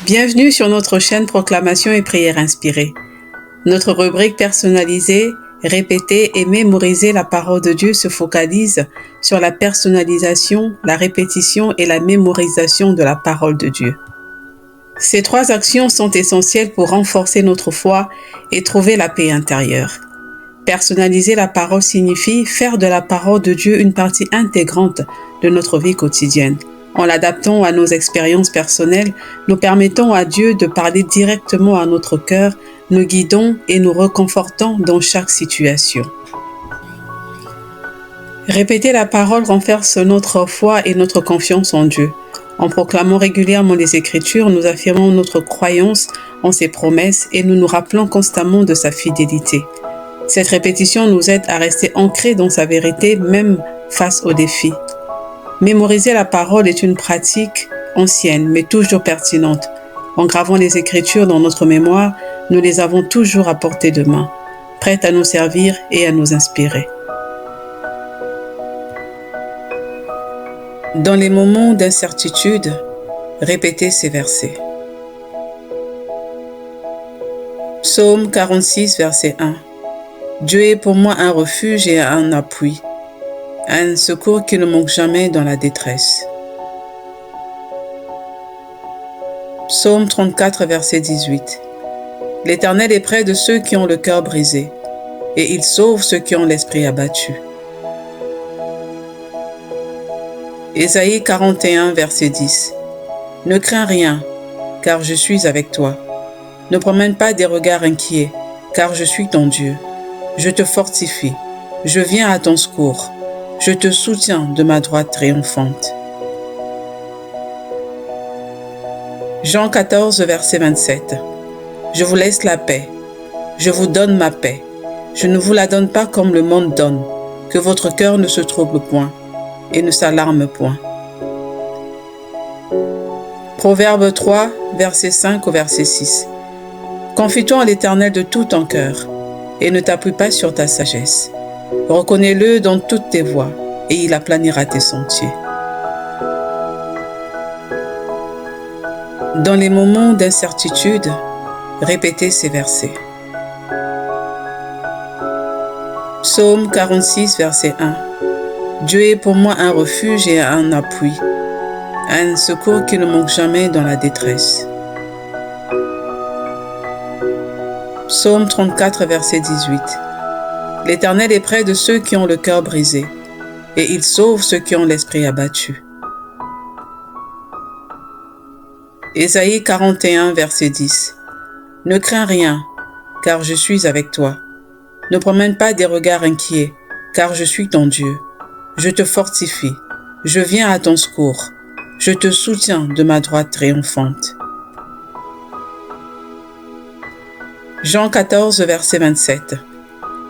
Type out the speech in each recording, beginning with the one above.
Bienvenue sur notre chaîne Proclamation et Prières inspirées. Notre rubrique personnalisée, répéter et mémoriser la parole de Dieu se focalise sur la personnalisation, la répétition et la mémorisation de la parole de Dieu. Ces trois actions sont essentielles pour renforcer notre foi et trouver la paix intérieure. Personnaliser la parole signifie faire de la parole de Dieu une partie intégrante de notre vie quotidienne. En l'adaptant à nos expériences personnelles, nous permettons à Dieu de parler directement à notre cœur, nous guidons et nous réconfortons dans chaque situation. Répéter la parole renforce notre foi et notre confiance en Dieu. En proclamant régulièrement les Écritures, nous affirmons notre croyance en ses promesses et nous nous rappelons constamment de sa fidélité. Cette répétition nous aide à rester ancrés dans sa vérité, même face aux défis. Mémoriser la parole est une pratique ancienne, mais toujours pertinente. En gravant les Écritures dans notre mémoire, nous les avons toujours à portée de main, prêtes à nous servir et à nous inspirer. Dans les moments d'incertitude, répétez ces versets. Psaume 46, verset 1. Dieu est pour moi un refuge et un appui, un secours qui ne manque jamais dans la détresse. Psaume 34, verset 18. L'Éternel est près de ceux qui ont le cœur brisé, et il sauve ceux qui ont l'esprit abattu. Ésaïe 41, verset 10. Ne crains rien, car je suis avec toi. Ne promène pas des regards inquiets, car je suis ton Dieu. Je te fortifie, je viens à ton secours. Je te soutiens de ma droite triomphante. Jean 14, verset 27. Je vous laisse la paix. Je vous donne ma paix. Je ne vous la donne pas comme le monde donne. Que votre cœur ne se trouble point et ne s'alarme point. Proverbe 3, verset 5 au verset 6. Confie-toi en l'Éternel de tout ton cœur et ne t'appuie pas sur ta sagesse. Reconnais-le dans toutes tes voies, et il aplanira tes sentiers. Dans les moments d'incertitude, répétez ces versets. Psaume 46, verset 1. Dieu est pour moi un refuge et un appui, un secours qui ne manque jamais dans la détresse. Psaume 34, verset 18. L'Éternel est près de ceux qui ont le cœur brisé, et il sauve ceux qui ont l'esprit abattu. Ésaïe 41, verset 10. Ne crains rien, car je suis avec toi. Ne promène pas des regards inquiets, car je suis ton Dieu. Je te fortifie, je viens à ton secours. Je te soutiens de ma droite triomphante. Jean 14, verset 27.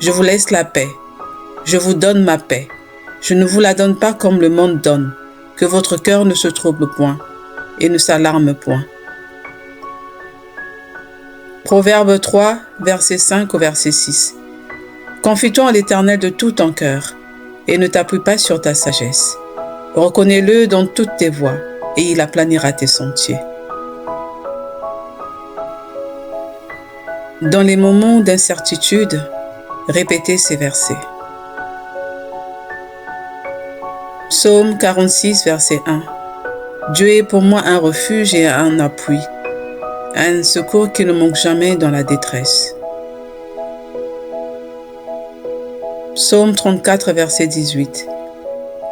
Je vous laisse la paix. Je vous donne ma paix. Je ne vous la donne pas comme le monde donne. Que votre cœur ne se trouble point et ne s'alarme point. Proverbe 3, verset 5 au verset 6. Confie-toi en l'Éternel de tout ton cœur et ne t'appuie pas sur ta sagesse. Reconnais-le dans toutes tes voies et il aplanira tes sentiers. Dans les moments d'incertitude, répétez ces versets. Psaume 46, verset 1. Dieu est pour moi un refuge et un appui, un secours qui ne manque jamais dans la détresse. Psaume 34, verset 18.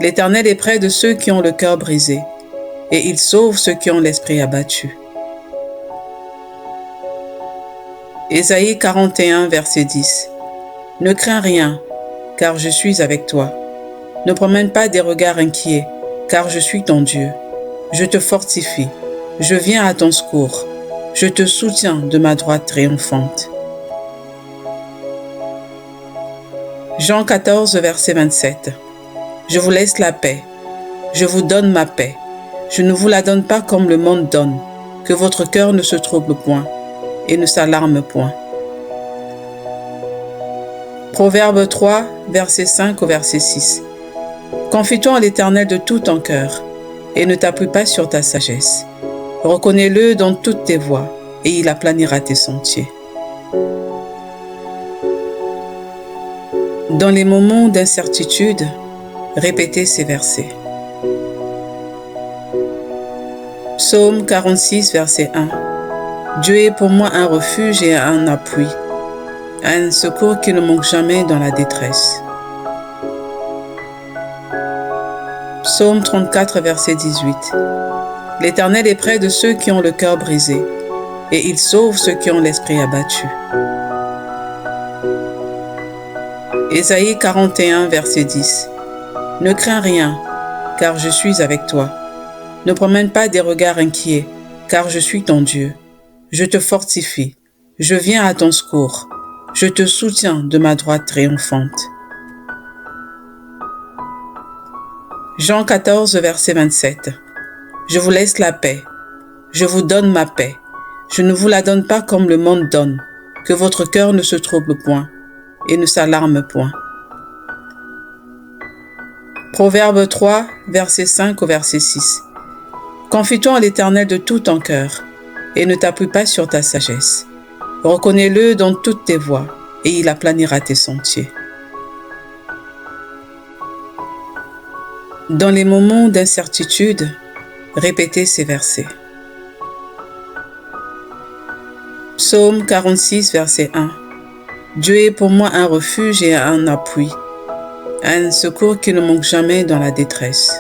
L'Éternel est près de ceux qui ont le cœur brisé, et il sauve ceux qui ont l'esprit abattu. Ésaïe 41, verset 10. Ne crains rien, car je suis avec toi. Ne promène pas des regards inquiets, car je suis ton Dieu. Je te fortifie, je viens à ton secours. Je te soutiens de ma droite triomphante. Jean 14, verset 27. Je vous laisse la paix. Je vous donne ma paix. Je ne vous la donne pas comme le monde donne. Que votre cœur ne se trouble point et ne s'alarme point. Proverbe 3, verset 5 au verset 6. Confie-toi en l'Éternel de tout ton cœur et ne t'appuie pas sur ta sagesse. Reconnais-le dans toutes tes voies, et il aplanira tes sentiers. Dans les moments d'incertitude, répétez ces versets. Psaume 46, verset 1. Dieu est pour moi un refuge et un appui, un secours qui ne manque jamais dans la détresse. Psaume 34, verset 18. L'Éternel est près de ceux qui ont le cœur brisé, et il sauve ceux qui ont l'esprit abattu. Ésaïe 41, verset 10. Ne crains rien, car je suis avec toi. Ne promène pas des regards inquiets, car je suis ton Dieu. Je te fortifie, je viens à ton secours, je te soutiens de ma droite triomphante. Jean 14, verset 27. Je vous laisse la paix, je vous donne ma paix. Je ne vous la donne pas comme le monde donne, que votre cœur ne se trouble point et ne s'alarme point. Proverbe 3, verset 5 au verset 6. Confie-toi en l'Éternel de tout ton cœur, et ne t'appuie pas sur ta sagesse. Reconnais-le dans toutes tes voies, et il aplanira tes sentiers. Dans les moments d'incertitude, répétez ces versets. Psaume 46, verset 1. Dieu est pour moi un refuge et un appui, un secours qui ne manque jamais dans la détresse.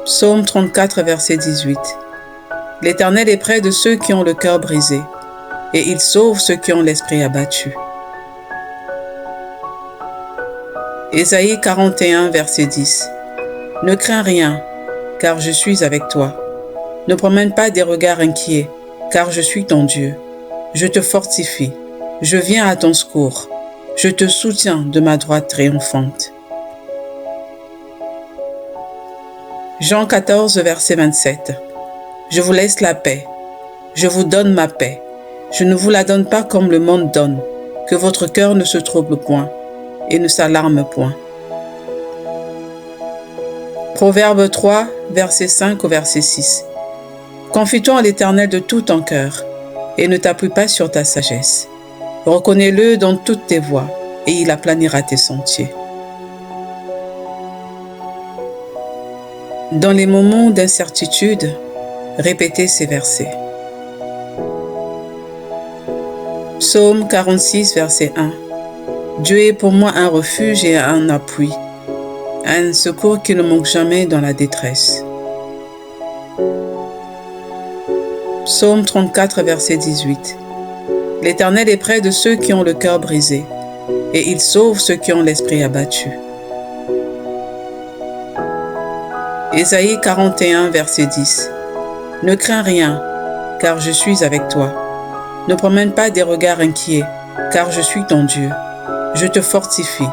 Psaume 34, verset 18. L'Éternel est près de ceux qui ont le cœur brisé, et il sauve ceux qui ont l'esprit abattu. Ésaïe 41, verset 10. Ne crains rien, car je suis avec toi. Ne promène pas des regards inquiets, car je suis ton Dieu. Je te fortifie, je viens à ton secours, je te soutiens de ma droite triomphante. Jean 14, verset 27. Je vous laisse la paix, je vous donne ma paix. Je ne vous la donne pas comme le monde donne, que votre cœur ne se trouble point et ne s'alarme point. Proverbe 3, verset 5 au verset 6. Confie-toi en l'Éternel de tout ton cœur, et ne t'appuie pas sur ta sagesse. Reconnais-le dans toutes tes voies, et il aplanira tes sentiers. Dans les moments d'incertitude, répétez ces versets. Psaume 46, verset 1. Dieu est pour moi un refuge et un appui, un secours qui ne manque jamais dans la détresse. Psaume 34, verset 18. L'Éternel est près de ceux qui ont le cœur brisé, et il sauve ceux qui ont l'esprit abattu. Ésaïe 41, verset 10. Ne crains rien, car je suis avec toi. Ne promène pas des regards inquiets, car je suis ton Dieu. Je te fortifie,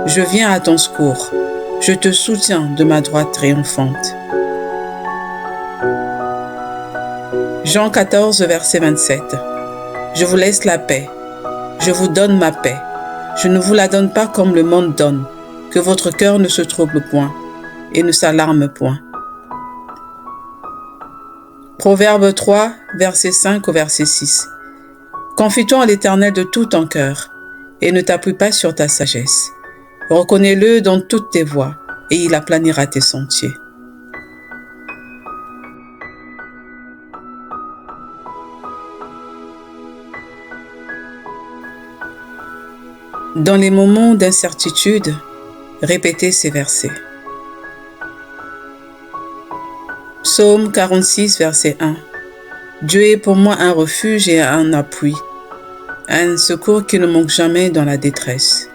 je viens à ton secours, je te soutiens de ma droite triomphante. Jean 14, verset 27. Je vous laisse la paix, je vous donne ma paix. Je ne vous la donne pas comme le monde donne, que votre cœur ne se trouble point et ne s'alarme point. Proverbe 3, verset 5 au verset 6. Confie-toi en l'Éternel de tout ton cœur, et ne t'appuie pas sur ta sagesse. Reconnais-le dans toutes tes voies, et il aplanira tes sentiers. Dans les moments d'incertitude, répétez ces versets. Psaume 46, verset 1. Dieu est pour moi un refuge et un appui, un secours qui ne manque jamais dans la détresse.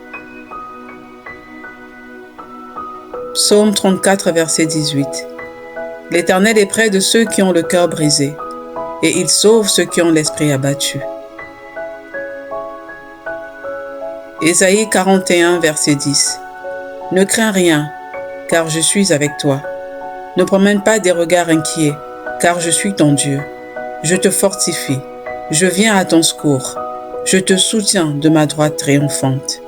Psaume 34, verset 18. L'Éternel est près de ceux qui ont le cœur brisé, et il sauve ceux qui ont l'esprit abattu. Ésaïe 41, verset 10. Ne crains rien, car je suis avec toi. Ne promène pas des regards inquiets, car je suis ton Dieu. Je te fortifie, je viens à ton secours, je te soutiens de ma droite triomphante.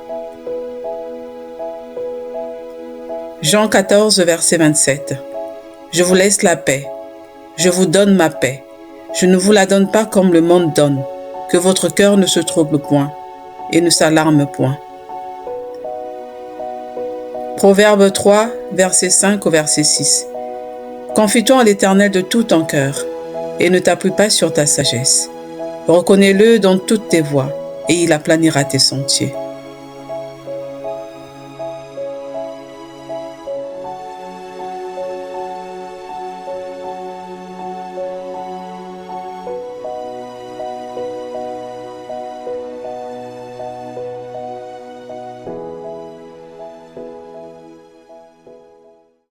Jean 14, verset 27. Je vous laisse la paix. Je vous donne ma paix. Je ne vous la donne pas comme le monde donne. Que votre cœur ne se trouble point et ne s'alarme point. Proverbe 3, verset 5 au verset 6. Confie-toi en l'Éternel de tout ton cœur et ne t'appuie pas sur ta sagesse. Reconnais-le dans toutes tes voies et il aplanira tes sentiers.